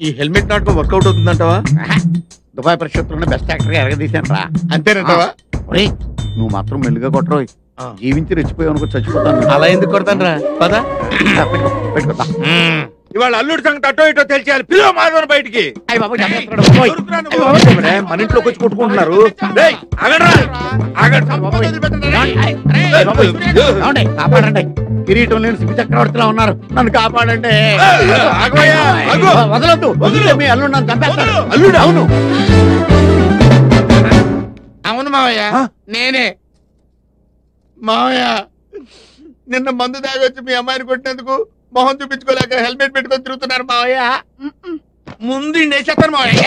ఈ హెల్మెట్ నాటకం work out అవుతుందంటావా? Dubai పరిషత్తులోనే best actor ఎరగదీశాను రా. అంతేనంటావా? నువ్వు మాత్రం మెల్లిగా కొట్టరోయ్. జీవించి రెచ్చిపోయావు అనుకో చచ్చిపోతాను. అలా ఎందుకు కొడతాను రా? పదా పెట్టుకుంటా. ఇవాళ అల్లుడి సంగతి అటో ఇటో తెలియాలి. పిలువ మాధవన్ బయటికి. మన ఇంట్లోకి వచ్చి కొట్టుకుంటున్నారు. కాపాడండి. కిరీటం లేని శివ చక్రవర్తిలా ఉన్నారు. నన్ను కాపాడండి. వదలొద్దు. మీ అల్లుడు నన్ను చంపేస్తాడు. అల్లుడు? అవును అవును మావయ్య, నేనే. మావయ్య నిన్న మందు తాగొచ్చి మీ అమ్మాయిని కొట్టినందుకు మొహం చూపించుకోలేక హెల్మెట్ పెట్టుకొని తిరుగుతున్నారు మావయ్య. ముందు నేసేస్తాను మావయ్య.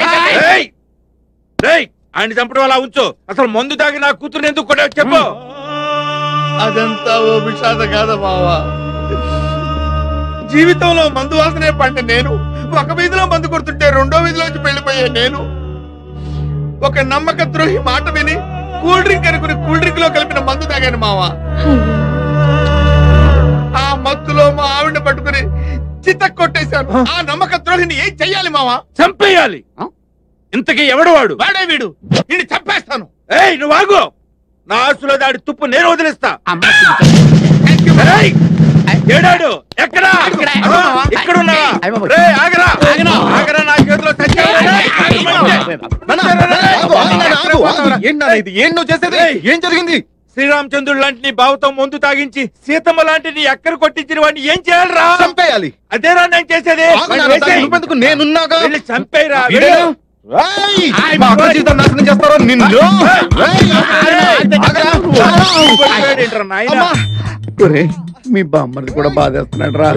ఆయన చంపడం అలా ఉంచు. అసలు మందు తాగి నా కూతురు ఎందుకు కొట్టావు చెప్పు. అదంతా ఓ విషాద కాదా మావా. జీవితంలో మందు వాసనే పండి నేను ఒక వీధిలో మందు కొడుతుంటే రెండో వీధిలోంచి పెళ్లిపోయే నేను ఒక నమ్మక ద్రోహి మాట విని కూల్ డ్రింక్ అనుకుని కూల్ డ్రింక్ లో కలిపిన మందు తాగాను మావా. ఆ మత్తులో మా ఆవిడ పట్టుకుని చిత్త కొట్టేశాను. ఆ నమ్మక ద్రోహిని ఏం చెయ్యాలి మావా? చంపేయాలి. ఇంతకీ ఎవడు వాడు? వాడే వీడు. నిన్ను చంపేస్తాను. ఏయ్ నువ్వు ఆగు. నా ఆస్తులో దాడి తుప్పు నేను వదిలిస్తా. ఏడాడు ఎక్కడా? ఇక్కడున్నావా? ఆగరా. నా చేతిలో ఏం నువ్వు చేసేది? ఏం జరిగింది? శ్రీరామచంద్రుడు లాంటి నీ బావతో మందు తాగించి సీతమ్మ లాంటి నీ ఎక్కడ కొట్టించిన వాడిని ఏం చేయాలరా? చంపేయాలి. అదేరా నేను చేసేది. నేనున్నాగా. చంపేరా. నాశనం చేస్తారో నిన్ను. మీ బామ్మర్ది కూడా బాధేస్తున్నాడు రా.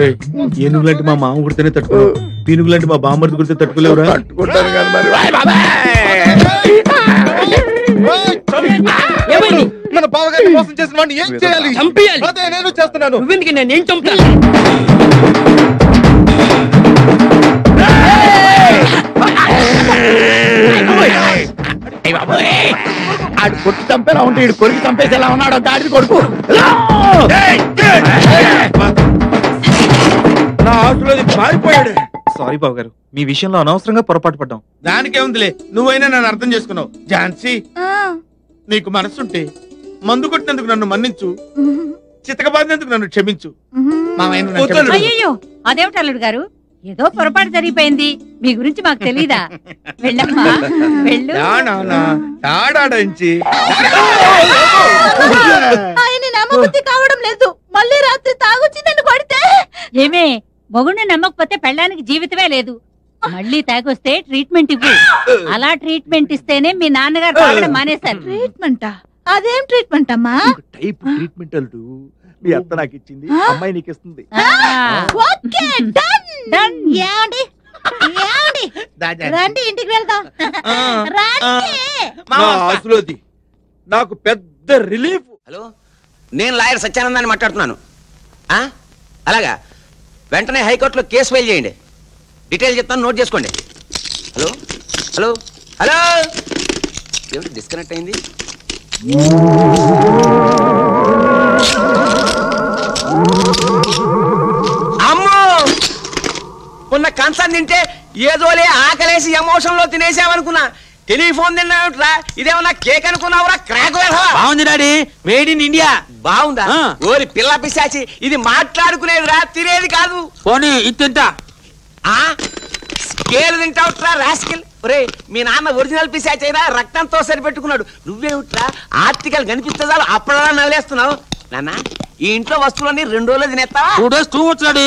ఏనుగు లాంటి మా మామ కుడితేనే తట్టుకో, పీనుగు లాంటి మా బామ్మర్ది కుడితే తట్టుకోలేవురా. తట్టుకుంటాను కానీ మరి మన బావగారిని మోసం చేసిన వాడిని ఏం చేయాలి? చంపేయాలి. అదే నేను చేస్తున్నాను. నువ్వెందుకు? నేనేం చంపుతాను? ఆడు కొట్టి చంపేలా ఉంటే ఇడు కొరికి చంపేసేలా ఉన్నాడు. దాడి కొడుకు నా ఆస్తులో పారిపోయాడు. సారీ బాబు గారు, మీ విషయంలో అనవసరంగా పొరపాటు పడ్డాం. దానికే ఉందిలే, నువ్వైనా నన్ను అర్థం చేసుకున్నావు. ఝాన్సీ, నీకు మనసుంటే మందు కొట్టినందుకు నన్ను మన్నించు, చితకబాదినందుకు నన్ను క్షమించు. అయ్యో అదేమిటి అల్లుడు గారు, ఏదో పొరపాటు జరిగిపోయింది. మీ గురించి మాకు తెలీదా? వెళ్ళమ్మా వెళ్ళు. ఆయన నమ్మబుద్ధి కావడం లేదు. మళ్ళీ రాత్రి తాగొచ్చి నన్ను కొడితే ఏమే, మొగుడిని నమ్మకపోతే పెళ్ళానికి జీవితమే లేదు. మళ్ళీ తాగొస్తే ట్రీట్మెంట్ ఇవ్వు. అలా ట్రీట్మెంట్ ఇస్తేనే మీ నాన్నగారు తాగడం మానేశారు. ట్రీట్మెంటా? అదేం ట్రీట్మెంట్ అమ్మా? టైప్ ట్రీట్మెంట్ అల్లుడు. మీ అత్త నాకు ఇచ్చింది, అమ్మాయి నీకు ఇస్తుంది. Okay done done. ఏమండి రండి ఇంటికి వెళ్దాం. ఆసులోది నాకు పెద్ద రిలీఫ్. హలో, నేను లాయర్ సత్యానందాన్ని మాట్లాడుతున్నాను. అలాగా, వెంటనే హైకోర్టులో కేసు ఫైల్ చేయండి. డీటెయిల్ చెప్తాను, నోట్ చేసుకోండి. హలో హలో హలో, ఏమిటి డిస్కనెక్ట్ అయింది? అమ్మో, ఉన్న కంచం తింటే ఏదోలే ఆకలేసి ఎమోషన్ లో తినేసామనుకున్నా. టెలిఫోన్ తిన్నావుట్రా, ఇదేమన్నా కేక్ అనుకున్నావురా? క్రాక్ బాగుంది డాడీ, మేడ్ ఇన్ ఇండియా. బాగుందా? ఓరి పిల్ల పిశాచి, ఇది మాట్లాడుకునేదిరా, తినేది కాదు. పోనీ ఇది తింటా. స్కేల్ తింటావుట్రా రాస్కిల్. ఒరే, మీ నాన్న ఒరిజినల్ పిశాచి అయినా రక్తంతో సరిపెట్టుకున్నాడు. నువ్వేమిట్రా ఆర్టికల్ కనిపిస్తుందా అప్పుడలా నవ్వులేస్తున్నావు? నాన్న, ఈ ఇంట్లో వస్తువులన్నీ 2 రోజులు తినేస్తావా? 2 days టూ వచ్చాడు.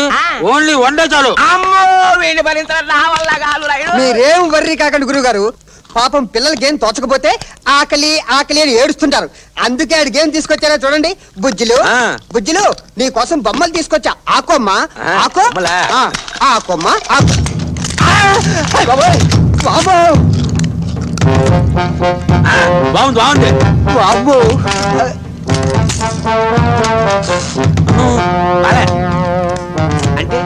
ఓన్లీ 1 day చాలు. అమ్మో, వీడి భరించడం నా వల్ల కాదు. మీరేం వర్రీ కాకండి గురుగారు. పాపం పిల్లలకి ఏం తోచకపోతే ఆకలి ఆకలి అని ఏడుస్తుంటారు. అందుకే ఆడి గేమ్ తీసుకొచ్చారా చూడండి. బుజ్జిలు బుజ్జిలు, నీ కోసం బొమ్మలు తీసుకొచ్చా. ఆకోమ్మా ఆకో, ఆకోమ్మా ఆకో. బాగుంది బాగుంది బాబు. అంటే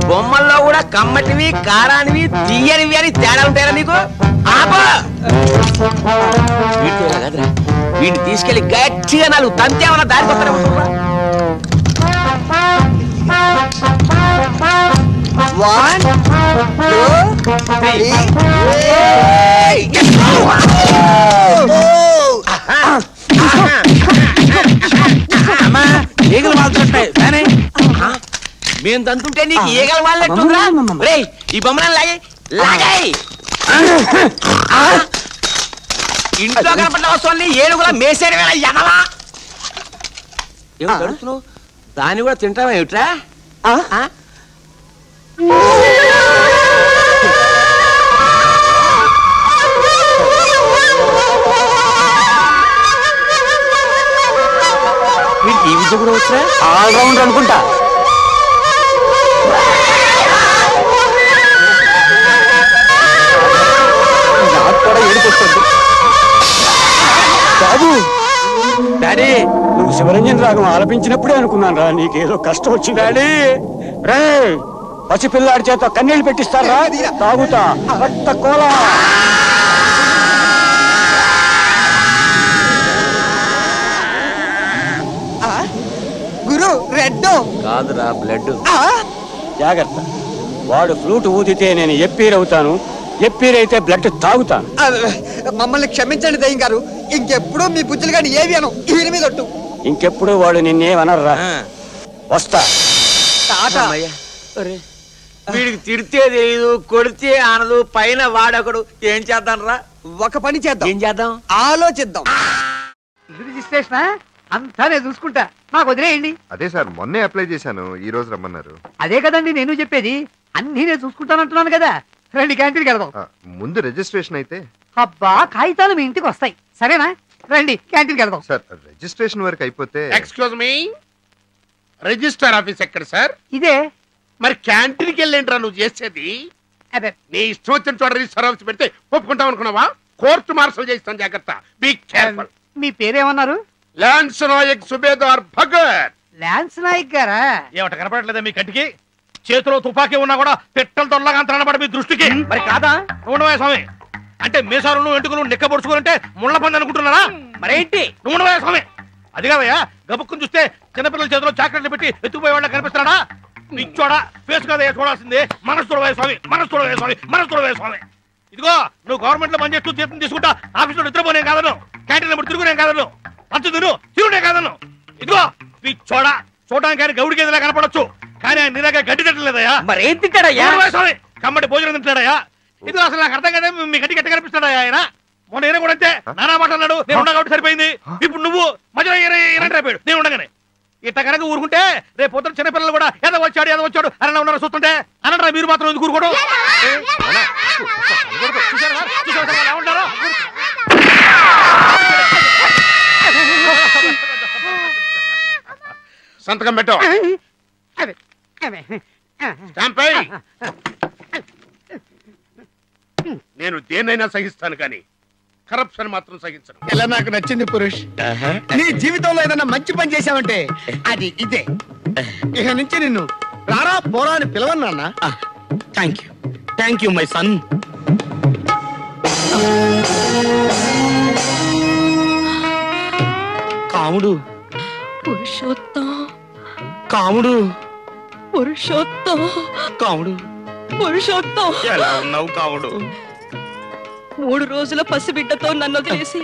బొమ్మల్లో కూడా కమ్మటివి కారానివి తీయనివి అని తేడా ఉంటాయా నీకు? వీటితో కదరా వీడిని తీసుకెళ్లి గట్టిగా నాలుగు తంతేమన్నా దారికి వస్తారేమో. 1 2 3 ఈగలు వాళ్తుంటాయి మేము తంతుంటే నీకు ఈగలు వాళ్ళెట్టుందిరా? రేయ్ ఈ బొమ్మలను లాగి లాగాయి ఇంట్లో కనపడిన వస్తువుల్ని ఏనుగులా మేసేడు వేళ ఎనవా ఏమో తడుస్తున్నావు దాన్ని కూడా తింటావా ఏమిట్రా? ఈ విద్య కూడా వచ్చా ఆల్రౌండ్ అనుకుంటా. నాకు కూడా ఏడుకొస్తుంది బాబు. డాడీ నువ్వు శివరంజన్ రాగం ఆలపించినప్పుడే అనుకున్నాను రా నీకేదో కష్టం వచ్చింది. డాడీ రే పసిపిల్లాడి చేత కన్నీళ్ళు పెట్టిస్తారా? తాగుతా రక్త కోలా. గురు రెడ్ కాదురా బ్లడ్. జాగ్రత్త, వాడు ఫ్లూట్ ఊదితే నేను ఎప్పీరవుతాను, ఎప్పీరైతే బ్లడ్ తాగుతాను. మమ్మల్ని క్షమించండి దయ్యం గారు, ఇంకెప్పుడు మీ బుద్ధులు కానీ ఏవి అను వీరి మీద ఒట్టు. ఇంకెప్పుడు వాడు నిన్నేమనర్రా. వస్తా. వీడికి తిడితే తెలియదు, కొడితే అనదు, పైన వాడొకడు. ఏం చేద్దాం రా? ఒక పని చేద్దాం. ఏం చేద్దాం? ఆలోచిద్దాం. రిజిస్ట్రేషన్ అంతా నేను చూసుకుంటా, నాకు వదిలేయండి. అదే సార్ మొన్నే అప్లై చేశాను, ఈ రోజు రమ్మన్నారు. అదే కదండి నేను చెప్పేది, అన్ని నేను చూసుకుంటానంటున్నాను కదా. రండి క్యాంటీన్కి వెళ్దాం. ముందు రిజిస్ట్రేషన్ అయితే. అబ్బా కాగితాలు మీ ఇంటికి వస్తాయి, సరేనా? రండి క్యాంటీన్కి వెళ్దాం. సార్ రిజిస్ట్రేషన్ వరకు అయిపోతే. ఎక్స్క్యూజ్ మీ, రిజిస్టర్ ఆఫీస్ ఎక్కడ సార్? ఇదే. మరి క్యాంటీన్కి వెళ్ళేంట్రా నువ్వు చేసేది? అదే నీ ఇష్టం వచ్చిన చోట రిజిస్టర్ ఆఫీస్ పెడితే ఒప్పుకుంటాం అనుకున్నావా? కోర్టు మార్షల్ చేస్తాను, జాగ్రత్త. Be careful. మీ పేరేమన్నారు? లాన్స్ నాయక్ సుబేదార్ భగత్. లాన్స్ నాయక్ గారా? ఏమిట కనపడలేదా మీ కంటికి? చేతిలో తుపాకీ ఉన్నా కూడా పెట్టలు తొల్లగా తనబడి మీ దృష్టికి. మరి కాదా? ఉండవే స్వామి. అంటే మీసారులు ఎంటుకులు నిక్కబొడుచుకుంటే ముళ్ళ పంది అనుకుంటున్నారా? మరేంటి? ఉండవే స్వామి. అది కాదయ్యా, గబుక్కుని చూస్తే చిన్నపిల్లల చేతిలో చాక్లెట్లు పెట్టి ఎత్తుకుపోయే వాళ్ళ కనిపిస్తున్నాడా? నిచ్చోడా ఫేస్ కాదయ్యా చూడాల్సిందే. మనసు చూడవే స్వామి, మనసు చూడవే స్వామి, మనసు చూడవే స్వామి. ఇదిగో నువ్వు గవర్నమెంట్ లో పనిచేస్తూ జీతం తీసుకుంటా ఆఫీస్ లో నిద్రపోనే కాదను, క్యాంటీన్ లో తిరుగునే కాదను, పంచు తిరునే కాదను. ఇదిగో పిచ్చోడా, చూడడానికి ఆయన గౌడికి ఏదైనా కనపడొచ్చు, కానీ ఆయన నిరాగా గడ్డి తిట్టలేదయ్యా. మరి ఏం తింటాడయ్యా? కమ్మటి భోజనం తింటాడయ్యా. ఇది అసలు నాకు అర్థం కదా, మీ గడ్డి గట్టి కనిపిస్తాడయ్యా ఆయన. మొన్న ఈయన కూడా అంతే నానా మాట్లాడు, నేను ఉన్నా కాబట్టి సరిపోయింది. ఇప్పుడు నువ్వు మధ్యలో అయిపోయాడు, నేను ఉండగానే. ఇట్ట కనుక ఊరుకుంటే రేపు పొద్దున చిన్నపిల్లలు కూడా ఏదో వచ్చాడు అలా ఉన్నారో చూస్తుంటే అనంటారా? మీరు మాత్రం ఎందుకు ఊరుకోవడం? సంతకం పెట్టు. నేను దేన్నైనా సహిస్తాను కానీ కరప్షన్ మాత్రం సహించను. ఇలా నాకు నచ్చింది పురుష్. నీ జీవితంలో ఏదైనా మంచి పని చేశావంటే అది ఇదే. ఇక నుంచి నిన్ను రారా పోరా అని పిలవన్నా. Thank you my son. Kamudu Purushottam, Kamudu Purushottam, Kamudu Purushottam. ఎలా ఉన్నావు కాముడు? 3 రోజుల పసిబిడ్డతో నన్ను వదిలేసి